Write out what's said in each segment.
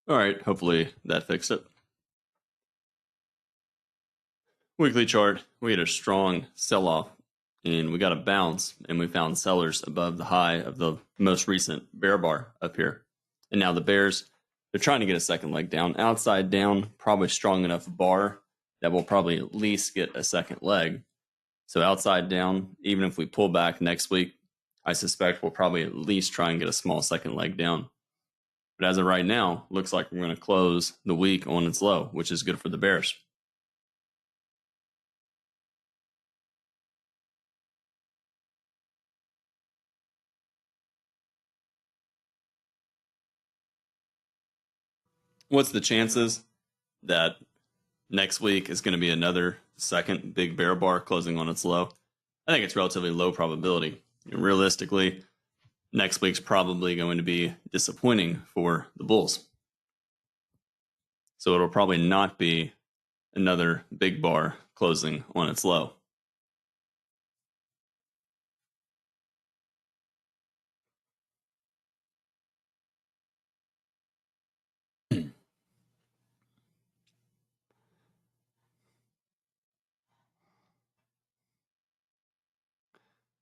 All right, hopefully that fixed it. Weekly chart, we had a strong sell-off and we got a bounce and we found sellers above the high of the most recent bear bar up here. And now the bears, they're trying to get a second leg down. Outside down, probably strong enough bar that we'll probably at least get a second leg. So outside down, even if we pull back next week, I suspect we'll probably at least try and get a small second leg down. But as of right now, looks like we're going to close the week on its low, which is good for the bears. What's the chances that next week is going to be another second big bear bar closing on its low? I think it's relatively low probability. Realistically, next week's probably going to be disappointing for the bulls. So it'll probably not be another big bar closing on its low.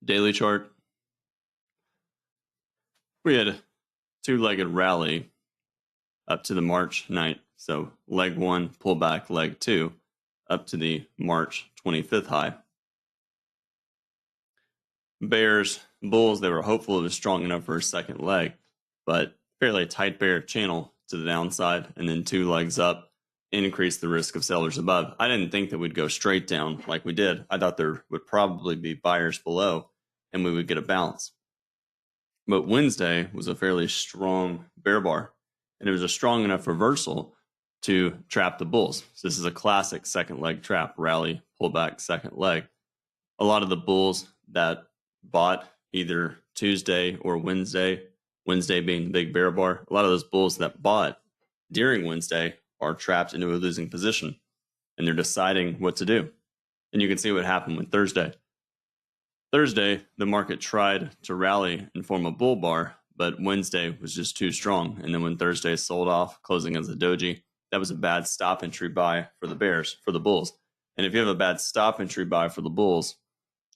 Daily chart. We had a two-legged rally up to the March 9th. So leg one, pull back, leg two, up to the March 25th high. Bears, bulls, they were hopeful it was strong enough for a second leg, but fairly tight bear channel to the downside, and then two legs up, increased the risk of sellers above. I didn't think that we'd go straight down like we did. I thought there would probably be buyers below, and we would get a bounce. But Wednesday was a fairly strong bear bar, and it was a strong enough reversal to trap the bulls. So this is a classic second leg trap, rally, pull back, second leg. A lot of the bulls that bought either Tuesday or Wednesday being the big bear bar, a lot of those bulls that bought during Wednesday are trapped into a losing position, and they're deciding what to do. And you can see what happened with Thursday. Thursday, the market tried to rally and form a bull bar, but Wednesday was just too strong. And then when Thursday sold off, closing as a doji, that was a bad stop entry buy for the bears, for the bulls. And if you have a bad stop entry buy for the bulls,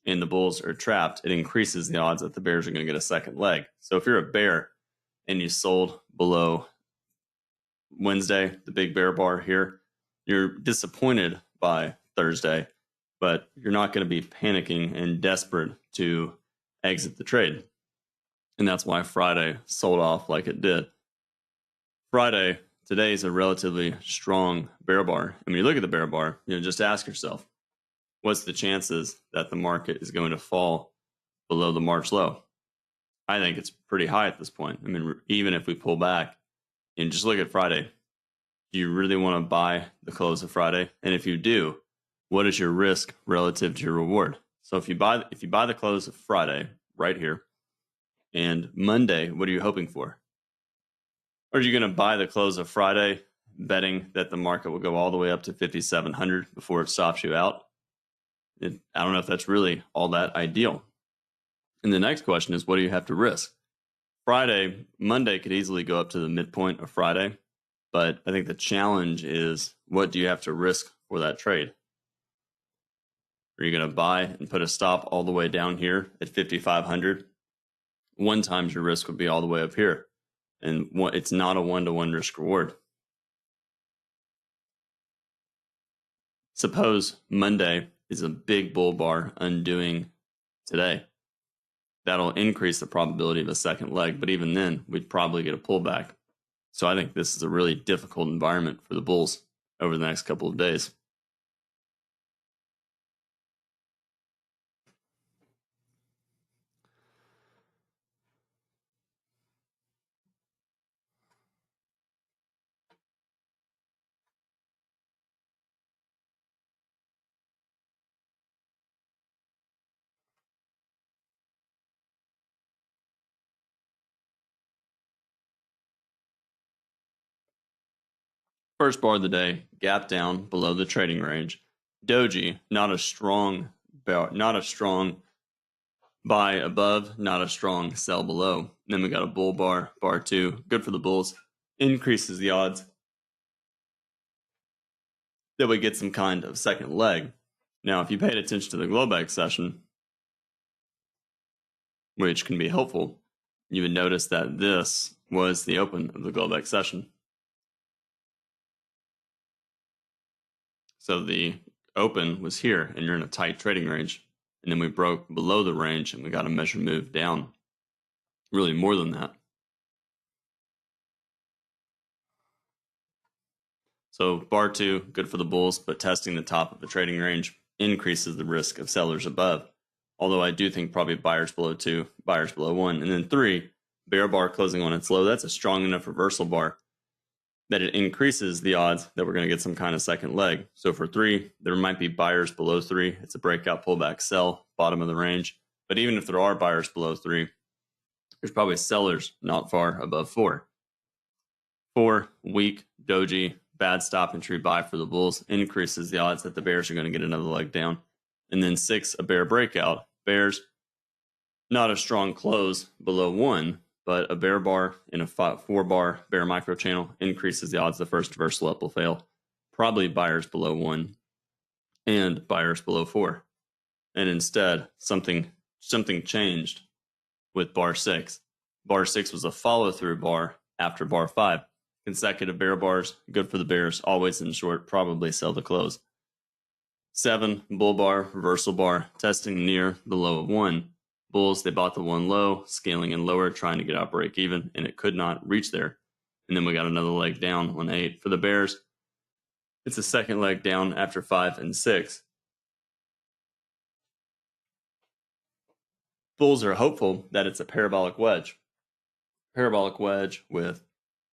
and the bulls are trapped, it increases the odds that the bears are going to get a second leg. So if you're a bear and you sold below Wednesday, the big bear bar here, you're disappointed by Thursday, but you're not going to be panicking and desperate to exit the trade. And that's why Friday sold off like it did. Friday, today is a relatively strong bear bar. And when you look at the bear bar, just ask yourself, what's the chances that the market is going to fall below the March low? I think it's pretty high at this point. I mean, even if we pull back and just look at Friday, do you really want to buy the close of Friday? And if you do, what is your risk relative to your reward? So if you buy the close of Friday right here, and Monday, what are you hoping for? Or are you going to buy the close of Friday, betting that the market will go all the way up to 5,700 before it stops you out? I don't know if that's really all that ideal. And the next question is, what do you have to risk? Monday could easily go up to the midpoint of Friday, but I think the challenge is, what do you have to risk for that trade? Are you going to buy and put a stop all the way down here at 5,500? One times your risk would be all the way up here. And it's not a one-to-one risk reward. Suppose Monday is a big bull bar undoing today. That'll increase the probability of a second leg, but even then, we'd probably get a pullback. So I think this is a really difficult environment for the bulls over the next couple of days. First bar of the day, gap down below the trading range. Doji, not a strong buy above, not a strong sell below. Then we got a bull bar, bar two, good for the bulls. increases the odds that we get some kind of second leg. Now, if you paid attention to the Globex session, which can be helpful, you would notice that this was the open of the Globex session. So the open was here, and you're in a tight trading range. And then we broke below the range, and we got a measured move down. Really more than that. So bar 2, good for the bulls, but testing the top of the trading range increases the risk of sellers above. Although I do think probably buyers below 2, buyers below 1. And then 3, bear bar closing on its low. That's a strong enough reversal bar that it increases the odds that we're going to get some kind of second leg. So for 3, there might be buyers below 3. It's a breakout pullback sell, bottom of the range. But even if there are buyers below 3, there's probably sellers not far above 4. 4, weak, doji, bad stop entry buy for the bulls increases the odds that the bears are going to get another leg down. And then 6, a bear breakout. Bears, not a strong close below 1, but a bear bar in a 4-bar bear micro channel increases the odds the first reversal up will fail. Probably buyers below 1 and buyers below 4. And instead, something changed with bar 6. Bar 6 was a follow-through bar after bar 5. Consecutive bear bars, good for the bears, always in short, probably sell the close. 7, bull bar, reversal bar, testing near the low of 1. Bulls, they bought the 1 low, scaling in lower, trying to get out break even, and it could not reach there. And then we got another leg down on 8. For the bears, it's a second leg down after 5 and 6. Bulls are hopeful that it's a parabolic wedge. Parabolic wedge with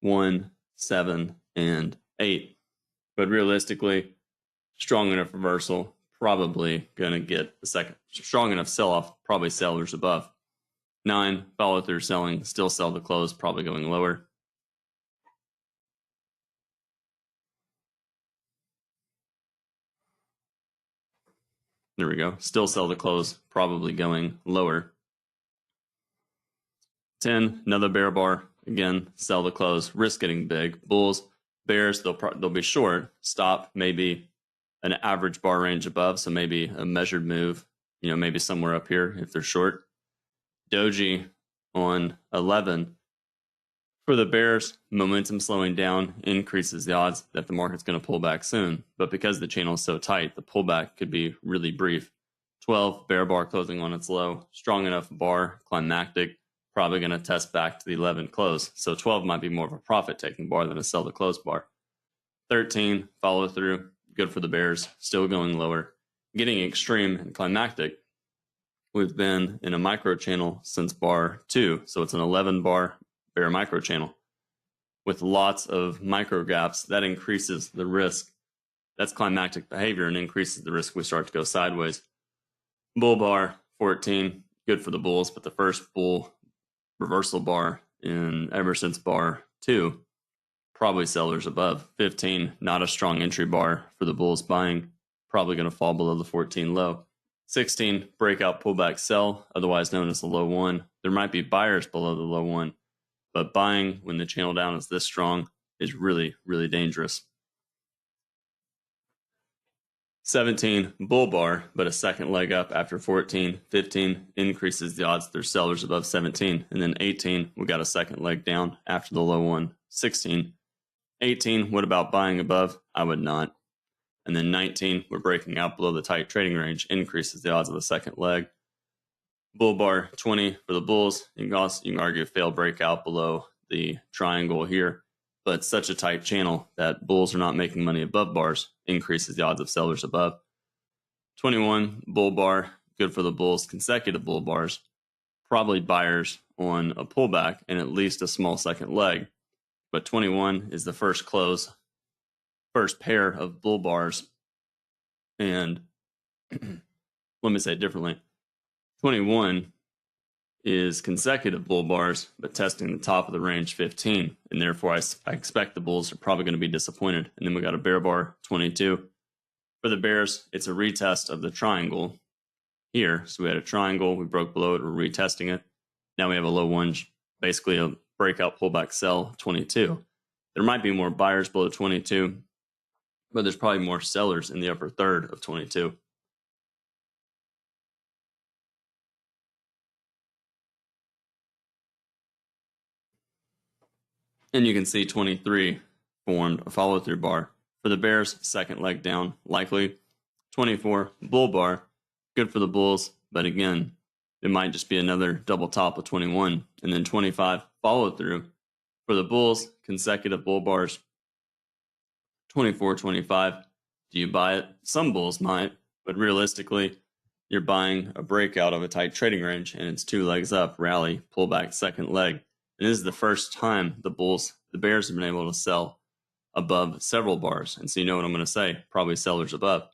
1, 7, and 8. But realistically, strong enough reversal, probably going to get a second. Strong enough sell-off, probably sellers above. 9, follow through selling, still sell the close, probably going lower. There we go. Still sell the close, probably going lower. 10, another bear bar. Again, sell the close, risk getting big. Bulls, bears, they'll be short. Stop, maybe an average bar range above, so maybe a measured move, maybe somewhere up here if they're short. Doji on 11. For the bears, momentum slowing down increases the odds that the market's going to pull back soon. But because the channel is so tight, the pullback could be really brief. 12, bear bar closing on its low. Strong enough bar, climactic, probably going to test back to the 11 close. So 12 might be more of a profit-taking bar than a sell the close bar. 13, follow through. Good for the bears, still going lower. Getting extreme and climactic. We've been in a micro channel since bar 2, so it's an 11 bar bear micro channel with lots of micro gaps. That increases the risk. That's climactic behavior and increases the risk we start to go sideways. Bull bar 14, good for the bulls, but the first bull reversal bar ever since bar 2. Probably sellers above. 15, not a strong entry bar for the bulls buying. Probably going to fall below the 14 low. 16, breakout pullback sell, otherwise known as the low 1. There might be buyers below the low 1, but buying when the channel down is this strong is really, really dangerous. 17, bull bar, but a second leg up after 14. 15, increases the odds there's sellers above 17. And then 18, we got a second leg down after the low 1. 16, 18, what about buying above? I would not. And then 19, we're breaking out below the tight trading range, increases the odds of a second leg. Bull bar 20 for the bulls. You can argue fail breakout below the triangle here, but such a tight channel that bulls are not making money above bars, increases the odds of sellers above. 21, bull bar, good for the bulls, consecutive bull bars. Probably buyers on a pullback and at least a small second leg. But 21 is the first close, first pair of bull bars. And let me say it differently. 21 is consecutive bull bars, but testing the top of the range 15. And therefore, I expect the bulls are probably going to be disappointed. And then we got a bear bar 22. For the bears, it's a retest of the triangle here. So we had a triangle, we broke below it, we're retesting it. Now we have a low 1, basically a breakout pullback sell 22. There might be more buyers below 22, but there's probably more sellers in the upper third of 22. And you can see 23 formed a follow-through bar. For the bears, second leg down, likely. 24, bull bar, good for the bulls, but again, it might just be another double top of 21. And then 25, follow-through. For the bulls, consecutive bull bars. 24, 25, do you buy it? Some bulls might, but realistically, you're buying a breakout of a tight trading range, and it's 2 legs up, rally, pull back, second leg. And this is the first time the bears have been able to sell above several bars. And so you know what I'm going to say, probably sellers above.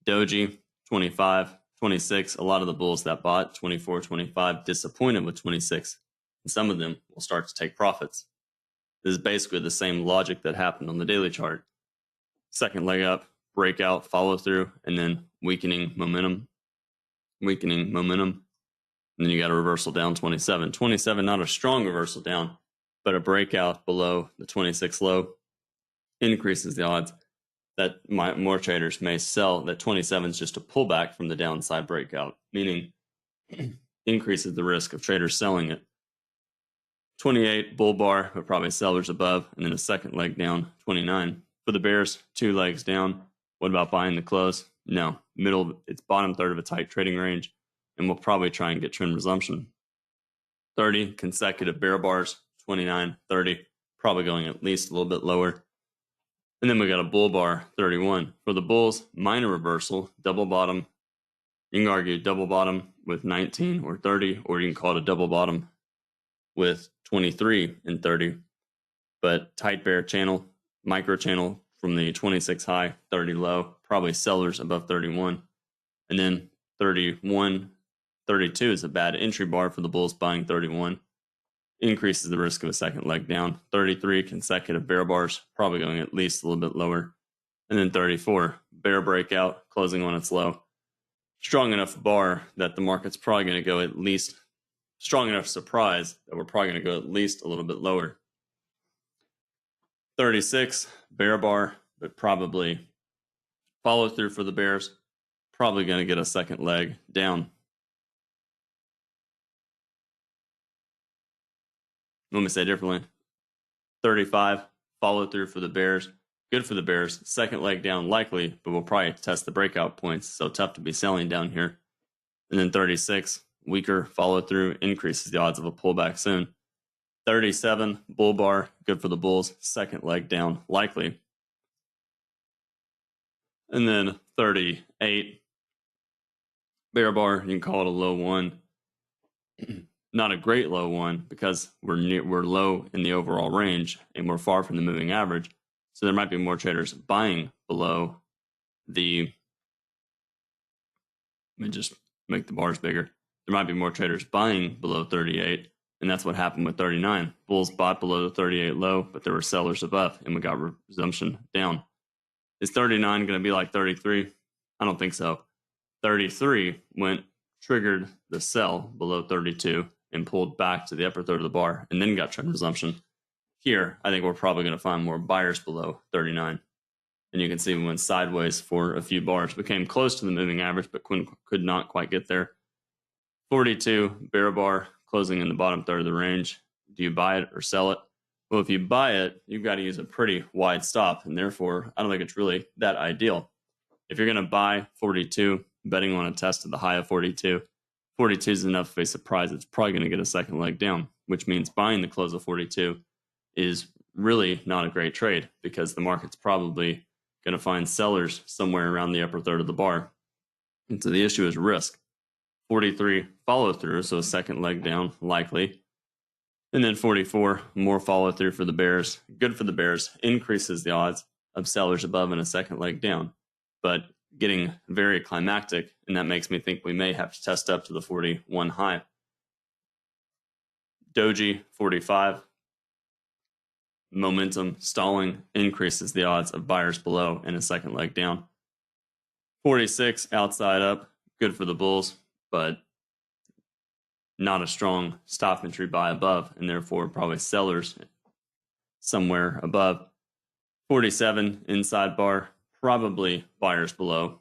Doji, 25, 26, a lot of the bulls that bought 24, 25, disappointed with 26. And some of them will start to take profits. This is basically the same logic that happened on the daily chart. Second leg up, breakout, follow through, and then weakening momentum. And then you got a reversal down 27. 27, not a strong reversal down, but a breakout below the 26 low increases the odds that more traders may sell. That 27 is just a pullback from the downside breakout, meaning increases the risk of traders selling it. 28, bull bar, but probably sellers above, and then a second leg down, 29. For the bears, 2 legs down. What about buying the close? No, it's bottom third of a tight trading range, and we'll probably try and get trend resumption. 30, consecutive bear bars, 29, 30, probably going at least a little bit lower. And then we got a bull bar, 31. For the bulls, minor reversal, double bottom. You can argue double bottom with 19 or 30, or you can call it a double bottom with 23 and 30. But tight bear channel, micro channel from the 26 high, 30 low, probably sellers above 31. And then 31, 32 is a bad entry bar for the bulls buying 31. Increases the risk of a second leg down. 33 consecutive bear bars, probably going at least a little bit lower. And then 34, bear breakout, closing on its low. Strong enough bar that the market's probably going to go at least, strong enough surprise that we're probably going to go at least a little bit lower. 36, bear bar, but probably follow through for the bears. Probably going to get a second leg down. Let me say it differently. 35, follow through for the bears. Good for the bears. Second leg down likely, but we'll probably test the breakout points, so tough to be selling down here. And then 36, weaker follow through, increases the odds of a pullback soon. 37, bull bar, good for the bulls. Second leg down likely. And then 38, bear bar, you can call it a low one. Not a great low one because we're low in the overall range and we're far from the moving average. So there might be more traders buying below the, let me just make the bars bigger. There might be more traders buying below 38, and that's what happened with 39. Bulls bought below the 38 low, but there were sellers above, and we got resumption down. Is 39 going to be like 33? I don't think so. 33 triggered the sell below 32 and pulled back to the upper third of the bar and then got trend resumption. Here, I think we're probably going to find more buyers below 39. And you can see we went sideways for a few bars. We came close to the moving average, but could not quite get there. 42, bear bar, closing in the bottom third of the range. Do you buy it or sell it? Well, if you buy it, you've got to use a pretty wide stop, and therefore, I don't think it's really that ideal. If you're going to buy 42, betting on a test of the high of 42, 42 is enough of a surprise. It's probably going to get a second leg down, which means buying the close of 42 is really not a great trade because the market's probably going to find sellers somewhere around the upper third of the bar. And so the issue is risk. 43, follow through, so a second leg down, likely. And then 44, more follow through for the bears. Good for the bears, increases the odds of sellers above and a second leg down, but getting very climactic, and that makes me think we may have to test up to the 41 high. Doji, 45, momentum stalling, increases the odds of buyers below and a second leg down. 46, outside up, good for the bulls, but not a strong stop entry buy above, and therefore probably sellers somewhere above. 47 inside bar, probably buyers below,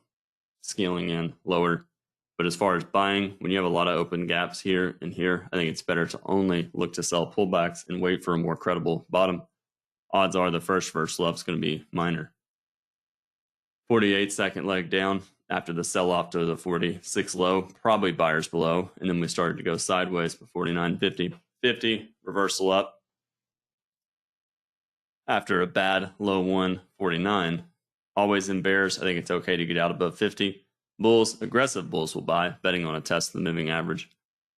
scaling in lower. But as far as buying, when you have a lot of open gaps here and here, I think it's better to only look to sell pullbacks and wait for a more credible bottom. Odds are the first slope is going to be minor. 48 second leg down after the sell off to the 46 low, probably buyers below. And then we started to go sideways for 49.50. 50 reversal up after a bad low 149. Always in bears, I think it's okay to get out above 50. Bulls, aggressive bulls will buy, betting on a test of the moving average.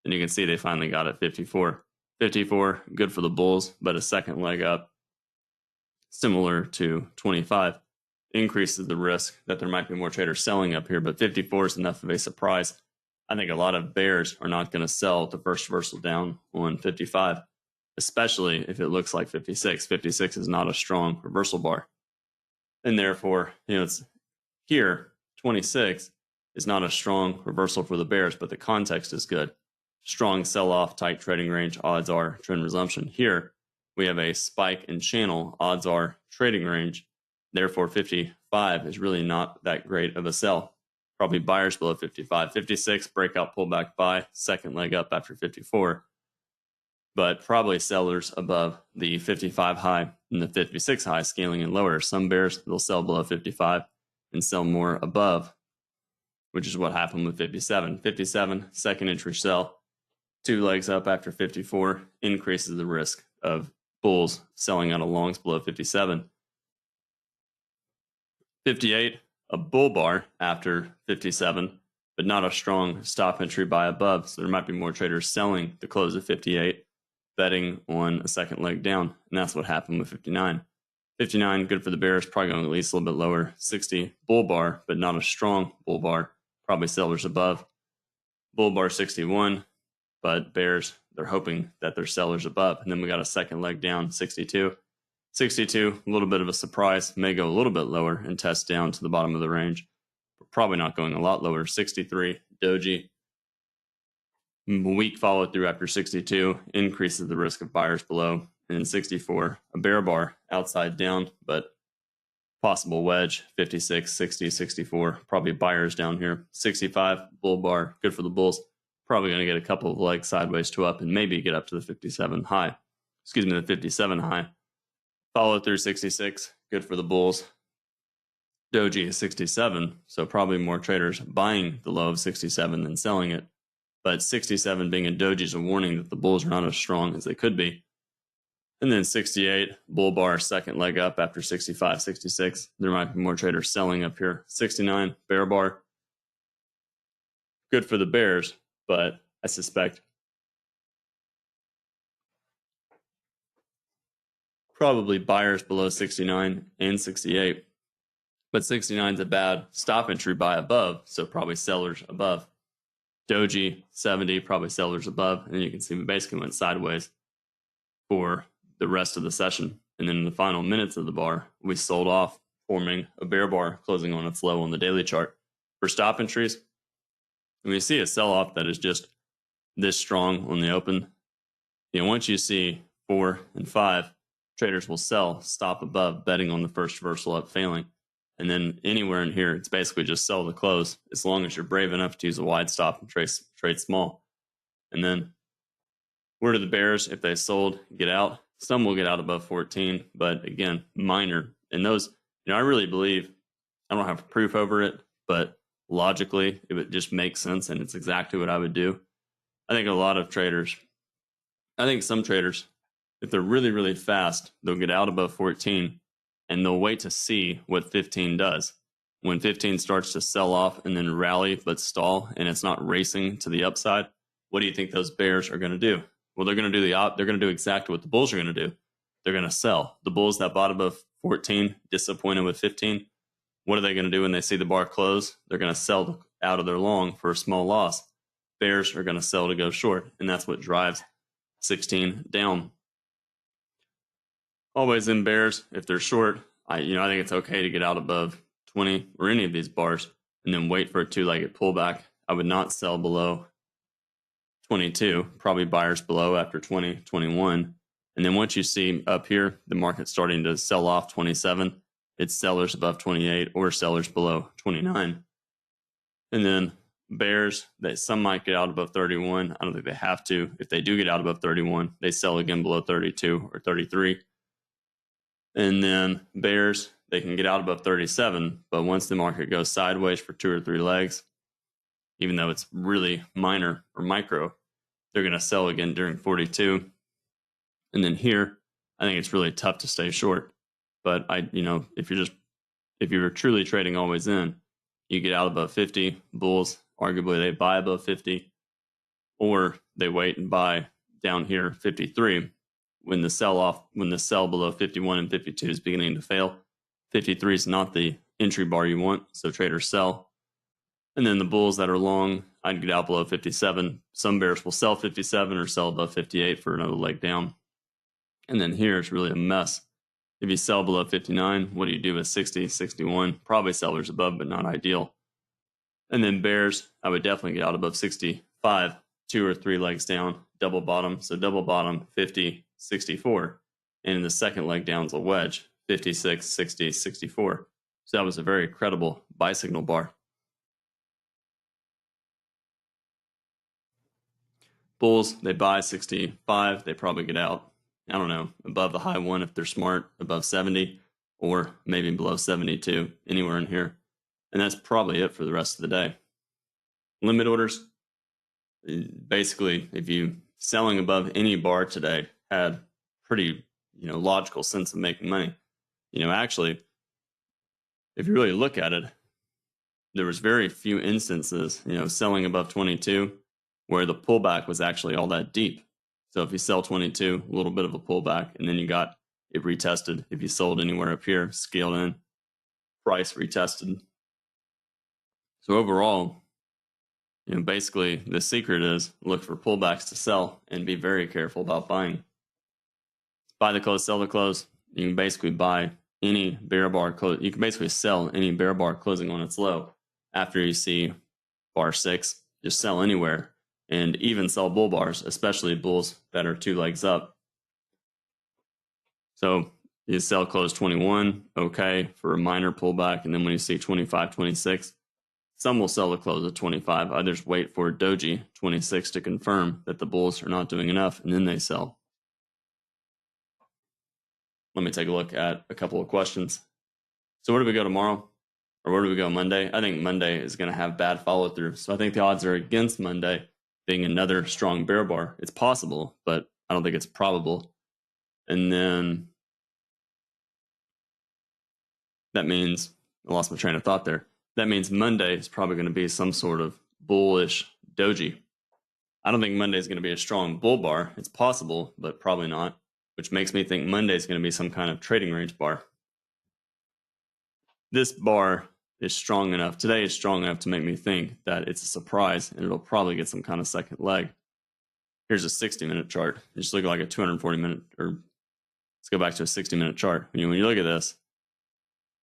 And you can see they finally got it 54. 54, good for the bulls, but a second leg up, similar to 25, increases the risk that there might be more traders selling up here, but 54 is enough of a surprise. I think a lot of bears are not going to sell the first reversal down on 55, especially if it looks like 56. 56 is not a strong reversal bar. And therefore, it's here, 26 is not a strong reversal for the bears, but the context is good. Strong sell-off, tight trading range, odds are trend resumption. Here, we have a spike in channel, odds are trading range. Therefore, 55 is really not that great of a sell. Probably buyers below 55. 56, breakout pullback buy, second leg up after 54. But probably sellers above the 55 high and the 56 high, scaling in lower. Some bears, they'll sell below 55 and sell more above, which is what happened with 57. 57, second entry sell, two legs up after 54, increases the risk of bulls selling out of longs below 57. 58, a bull bar after 57, but not a strong stop entry buy above. So there might be more traders selling the close of 58, betting on a second leg down. And that's what happened with 59. 59, good for the bears, probably going at least a little bit lower. 60, bull bar, but not a strong bull bar, probably sellers above. Bull bar 61, but bears, they're hoping that they're sellers above. And then we got a second leg down, 62. 62, a little bit of a surprise, may go a little bit lower and test down to the bottom of the range. But probably not going a lot lower. 63, doji. Weak follow through after 62, increases the risk of buyers below. And 64, a bear bar outside down, but possible wedge. 56, 60, 64, probably buyers down here. 65, bull bar, good for the bulls. Probably going to get a couple of legs sideways to up and maybe get up to the 57 high. The 57 high. Follow through 66, good for the bulls. Doji is 67, so probably more traders buying the low of 67 than selling it. But 67 being a doji is a warning that the bulls are not as strong as they could be. And then 68, bull bar, second leg up after 65, 66. There might be more traders selling up here. 69, bear bar. Good for the bears, but I suspect probably buyers below 69 and 68. But 69 is a bad stop entry buy above, so probably sellers above. Doji, 70, probably sellers above. And you can see we basically went sideways for the rest of the session. And then in the final minutes of the bar, we sold off, forming a bear bar, closing on its low on the daily chart. For stop entries, when you see a sell-off that is just this strong on the open, once you see 4 and 5, traders will sell, stop above, betting on the first reversal up failing. And then anywhere in here, it's basically just sell the close, as long as you're brave enough to use a wide stop and trade small. And then where do the bears, if they sold, get out? Some will get out above 14, but again, minor. And those, I really believe, I don't have proof over it, but logically, it would just make sense, and it's exactly what I would do. I think some traders, if they're really, really fast, they'll get out above 14, and they'll wait to see what 15 does. When 15 starts to sell off and then rally but stall, and it's not racing to the upside, what do you think those bears are going to do? Well, they're going to do they're going to do exactly what the bulls are going to do. They're going to sell. The bulls that bought above 14, disappointed with 15, what are they going to do when they see the bar close? They're going to sell out of their long for a small loss. Bears are going to sell to go short, and that's what drives 16 down. Always in bears, if they're short, I think it's okay to get out above 20 or any of these bars and then wait for a two-legged pullback. I would not sell below 22, probably buyers below after 20, 21, And then once you see up here, the market starting to sell off 27, it's sellers above 28 or sellers below 29. And then bears, that some might get out above 31. I don't think they have to. If they do get out above 31, they sell again below 32 or 33. And then bears, they can get out above 37, but once the market goes sideways for 2 or 3 legs, even though it's really minor or micro, they're going to sell again during 42. And then here, I think it's really tough to stay short. But if you're truly trading always in, you get out above 50. Bulls, arguably they buy above 50, or they wait and buy down here 53. When the sell below 51 and 52 is beginning to fail, 53 is not the entry bar you want, so traders sell. And then the bulls that are long, I'd get out below 57. Some bears will sell 57 or sell above 58 for another leg down. And then here it's really a mess. If you sell below 59, what do you do with 60, 61? Probably sellers above, but not ideal. And then bears, I would definitely get out above 65, 2 or 3 legs down, double bottom. So double bottom, 50, 64. And in the second leg down is a wedge, 56, 60, 64. So that was a very credible buy signal bar. Bulls, they buy 65, they probably get out, I don't know, above the high one if they're smart, above 70, or maybe below 72, anywhere in here. And that's probably it for the rest of the day. Limit orders, basically, if you selling above any bar today had pretty, logical sense of making money. Actually, if you really look at it, there was very few instances, selling above 22, where the pullback was actually all that deep. So if you sell 22, a little bit of a pullback, and then you got it retested. If you sold anywhere up here, scaled in, price retested. So overall, basically the secret is look for pullbacks to sell and be very careful about buying. Buy the close, sell the close. You can basically buy any bear bar close. You can basically sell any bear bar closing on its low. After you see bar 6, just sell anywhere. And even sell bull bars, especially bulls that are 2 legs up. So you sell close 21, okay, for a minor pullback. And then when you see 25, 26, some will sell the close at 25. Others wait for doji 26 to confirm that the bulls are not doing enough, and then they sell. Let me take a look at a couple of questions. So where do we go tomorrow? Or where do we go Monday? I think Monday is going to have bad follow through. So I think the odds are against Monday being another strong bear bar. It's possible, but I don't think it's probable. And then that means, I lost my train of thought there. That means Monday is probably going to be some sort of bullish doji. I don't think Monday is going to be a strong bull bar. It's possible, but probably not, which makes me think Monday is going to be some kind of trading range bar. This bar is strong enough. Today is strong enough to make me think that it's a surprise and it'll probably get some kind of second leg. Here's a 60-minute chart. You just look like a 240-minute, or let's go back to a 60-minute chart. When you look at this,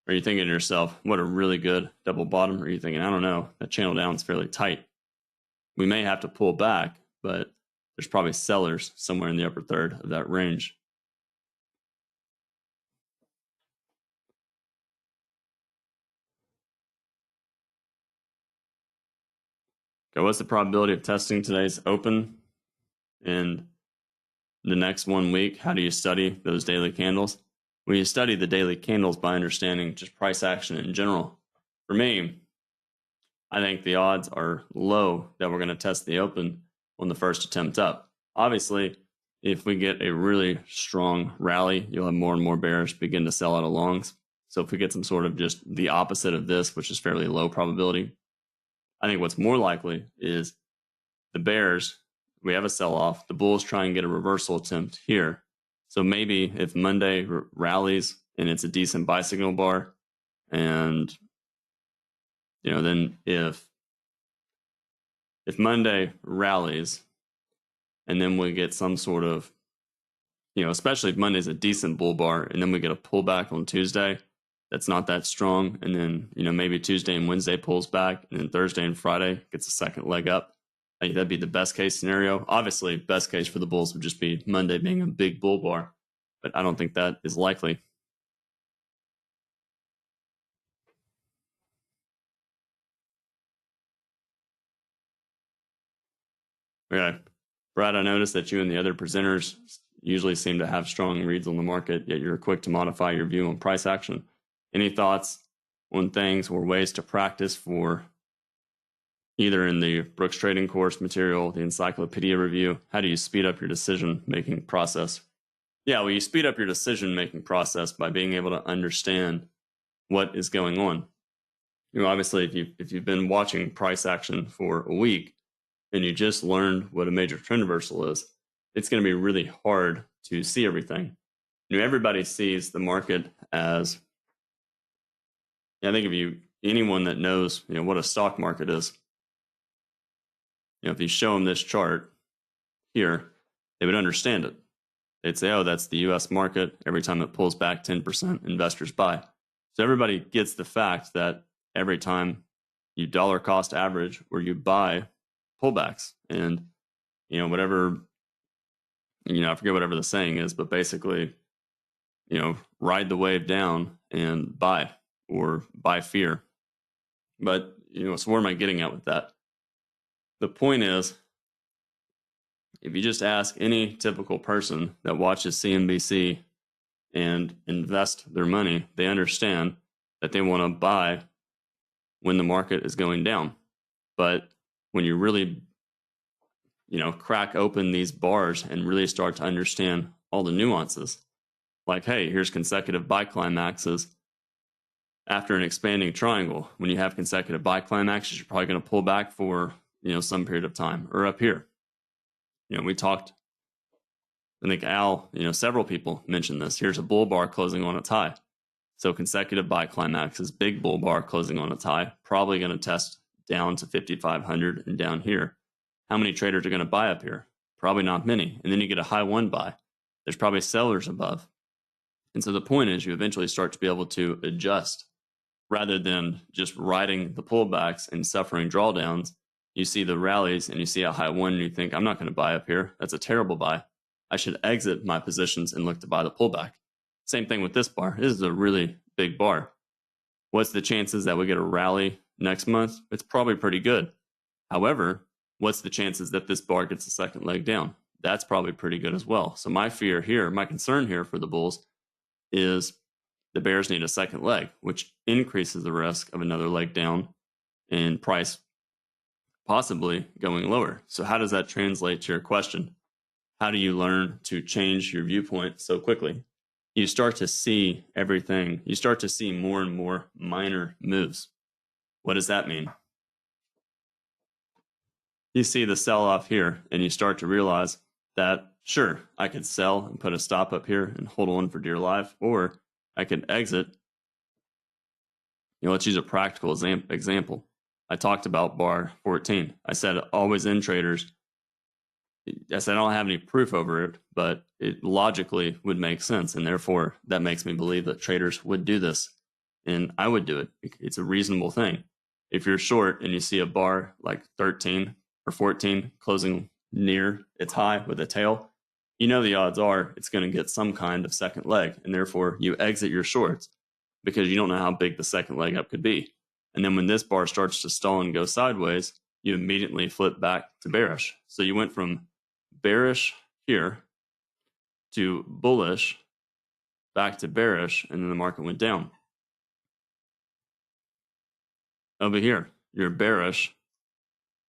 are you thinking to yourself, what a really good double bottom? Or are you thinking, I don't know, that channel down is fairly tight. We may have to pull back, but there's probably sellers somewhere in the upper third of that range. Okay, what's the probability of testing today's open in the next 1 week? How do you study those daily candles? Well, you study the daily candles by understanding just price action in general. For me, I think the odds are low that we're going to test the open on the first attempt up. Obviously, if we get a really strong rally, you'll have more and more bears begin to sell out of longs. So if we get some sort of just the opposite of this, which is fairly low probability, I think what's more likely is the bears, we have a sell-off, the bulls try and get a reversal attempt here. So maybe if Monday rallies and it's a decent buy signal bar, and then if Monday rallies and then we get some sort of, especially if Monday's a decent bull bar and then we get a pullback on Tuesday that's not that strong, and then maybe Tuesday and Wednesday pulls back, and then Thursday and Friday gets a second leg up, That'd be the best case scenario. Obviously, best case for the bulls would just be Monday being a big bull bar, but I don't think that is likely. Okay. Brad, I noticed that you and the other presenters usually seem to have strong reads on the market, yet you're quick to modify your view on price action. Any thoughts on things or ways to practice for either in the Brooks Trading Course material, the encyclopedia review? How do you speed up your decision-making process? Yeah, well, you speed up your decision-making process by being able to understand what is going on. Obviously, if you've been watching price action for a week and you just learned what a major trend reversal is, it's going to be really hard to see everything. Everybody sees the market as, I think anyone that knows, what a stock market is, if you show them this chart here, they would understand it. They'd say, oh, that's the US market. Every time it pulls back 10%, investors buy. So everybody gets the fact that every time you dollar cost average or you buy pullbacks, and whatever, I forget whatever the saying is, but basically, ride the wave down and buy, or buy fear. But so where am I getting at with that? The point is, if you just ask any typical person that watches CNBC and invest their money, they understand that they want to buy when the market is going down. But when you really, crack open these bars and really start to understand all the nuances, like, hey, here's consecutive buy climaxes after an expanding triangle. When you have consecutive buy climaxes, you're probably going to pull back for, some period of time. Or up here, we talked, I think Al, several people mentioned this. Here's a bull bar closing on its high. So consecutive buy climaxes, big bull bar closing on its high, probably going to test down to 5,500 and down here. How many traders are going to buy up here? Probably not many. And then you get a high one buy. There's probably sellers above. And so the point is, you eventually start to be able to adjust rather than just riding the pullbacks and suffering drawdowns. You see the rallies and you see a high one and you think, I'm not going to buy up here. That's a terrible buy. I should exit my positions and look to buy the pullback. Same thing with this bar. This is a really big bar. What's the chances that we get a rally next month? It's probably pretty good. However, what's the chances that this bar gets a second leg down? That's probably pretty good as well. So my fear here, my concern here for the bulls is the bears need a second leg, which increases the risk of another leg down and price possibly going lower. So how does that translate to your question? How do you learn to change your viewpoint so quickly? You start to see everything. You start to see more and more minor moves. What does that mean? You see the sell-off here, and you start to realize that, sure, I could sell and put a stop up here and hold on for dear life, or I could exit. Let's use a practical example. I talked about bar 14. I said always in traders. I said I don't have any proof over it, but it logically would make sense, and therefore that makes me believe that traders would do this, and I would do it. It's a reasonable thing. If you're short and you see a bar like 13 or 14 closing near its high with a tail, the odds are it's going to get some kind of second leg, and therefore you exit your shorts because you don't know how big the second leg up could be. And then when this bar starts to stall and go sideways, you immediately flip back to bearish. So you went from bearish here to bullish, back to bearish, and then the market went down. Over here, you're bearish,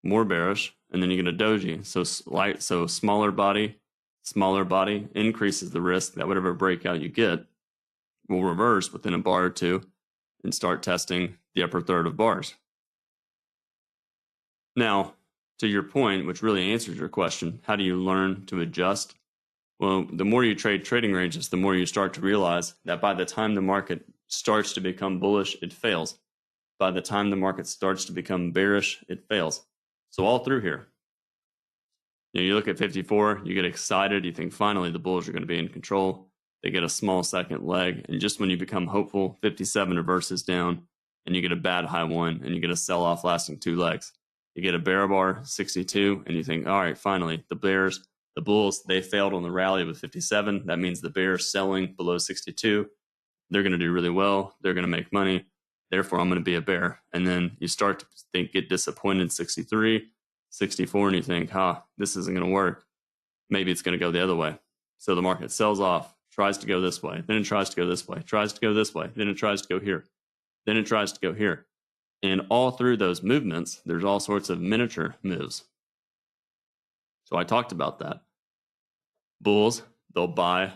more bearish, and then you get a doji. So smaller body increases the risk that whatever breakout you get will reverse within a bar or two and start testing the upper third of bars. Now, to your point, which really answers your question, how do you learn to adjust? Well, the more you trade trading ranges, the more you start to realize that by the time the market starts to become bullish, it fails. By the time the market starts to become bearish, it fails. So all through here, you look at 54, you get excited, you think finally the bulls are going to be in control. They get a small second leg, and just when you become hopeful, 57 reverses down, and you get a bad high one, and you get a sell-off lasting 2 legs. You get a bear bar 62, and you think, all right, finally, the bulls, they failed on the rally with 57. That means the bears selling below 62. They're going to do really well. They're going to make money. Therefore, I'm going to be a bear. And then you start to get disappointed 63, 64, and you think, this isn't going to work. Maybe it's going to go the other way. So the market sells off, tries to go this way, then it tries to go this way, tries to go this way, then it tries to go here, then it tries to go here. And all through those movements, there's all sorts of miniature moves. So I talked about that. Bulls, they'll buy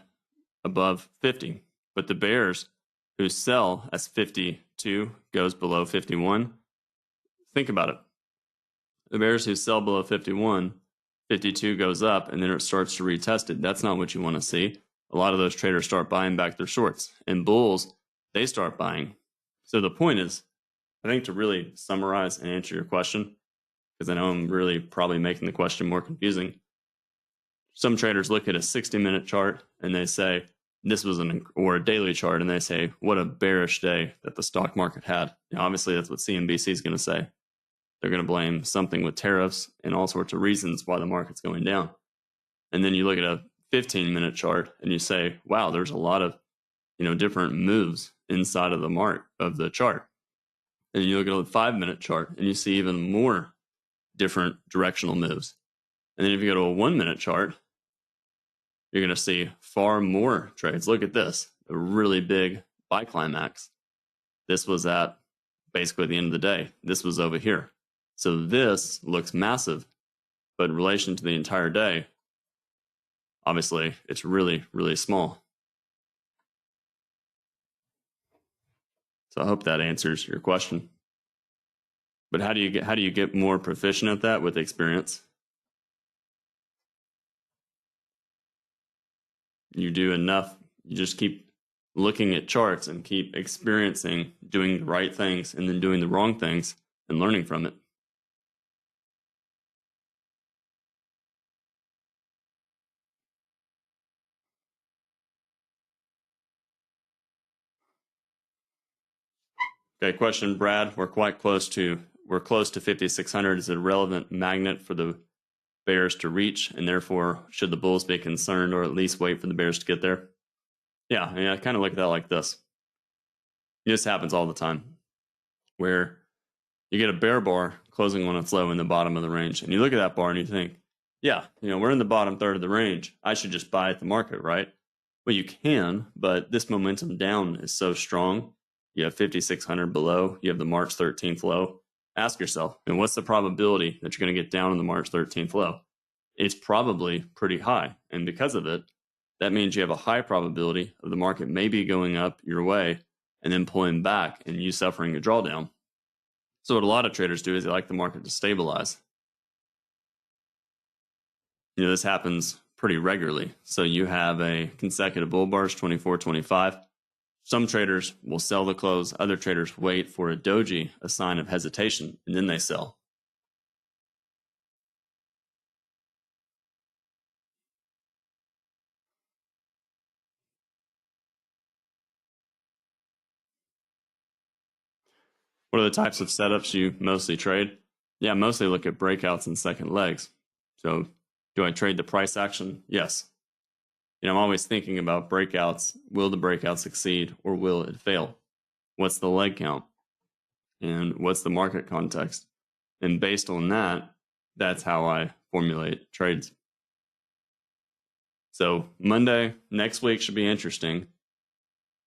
above 50. But the bears who sell as 52 goes below 51, think about it. The bears who sell below 51, 52 goes up, and then it starts to retest it. That's not what you want to see. A lot of those traders start buying back their shorts. And bulls, they start buying. So the point is, I think to really summarize and answer your question, because I know I'm really probably making the question more confusing. Some traders look at a 60-minute chart and they say, this was or a daily chart, and they say, what a bearish day that the stock market had. Now, obviously, that's what CNBC is going to say. They're going to blame something with tariffs and all sorts of reasons why the market's going down. And then you look at a 15-minute chart and you say, wow, there's a lot of different moves inside of the chart. And you look at a 5-minute chart and you see even more different directional moves. And then if you go to a 1-minute chart, you're going to see far more trades. Look at this, a really big buy climax. This was at basically the end of the day. This was over here. So this looks massive, but in relation to the entire day, obviously it's really, really small. So I hope that answers your question. But how do you get more proficient at that? With experience. You do enough, you just keep looking at charts and keep experiencing doing the right things and then doing the wrong things and learning from it. Okay, question, Brad. We're close to 5,600. Is it a relevant magnet for the bears to reach, and therefore should the bulls be concerned or at least wait for the bears to get there? Yeah, I kind of look at that like this. This happens all the time, where you get a bear bar closing on its low in the bottom of the range, and you look at that bar and you think, yeah, we're in the bottom third of the range. I should just buy at the market, right? Well, you can, but this momentum down is so strong. You have 5,600 below. You have the March 13th low. Ask yourself, and what's the probability that you're going to get down in the March 13th low? It's probably pretty high. And because of it, that means you have a high probability of the market maybe going up your way and then pulling back and you suffering a drawdown. So what a lot of traders do is they like the market to stabilize. This happens pretty regularly. So you have a consecutive bull bars, 24, 25. Some traders will sell the close. Other traders wait for a doji, a sign of hesitation, and then they sell. What are the types of setups you mostly trade? Yeah, mostly look at breakouts and second legs. So do I trade the price action? Yes. I'm always thinking about breakouts. Will the breakout succeed or will it fail? What's the leg count? And what's the market context? And based on that, that's how I formulate trades. So Monday, next week should be interesting.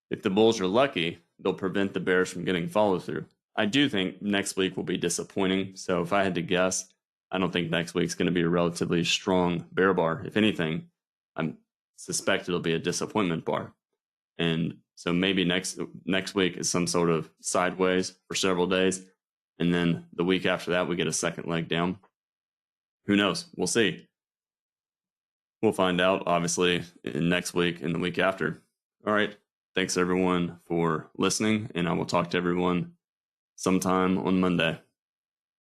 If the bulls are lucky, they'll prevent the bears from getting follow through. I do think next week will be disappointing. So if I had to guess, I don't think next week's going to be a relatively strong bear bar. If anything, I suspect it'll be a disappointment bar. And so maybe next week is some sort of sideways for several days. And then the week after that, we get a second leg down. Who knows? We'll see. We'll find out, obviously, next week and the week after. All right. Thanks, everyone, for listening. And I will talk to everyone sometime on Monday.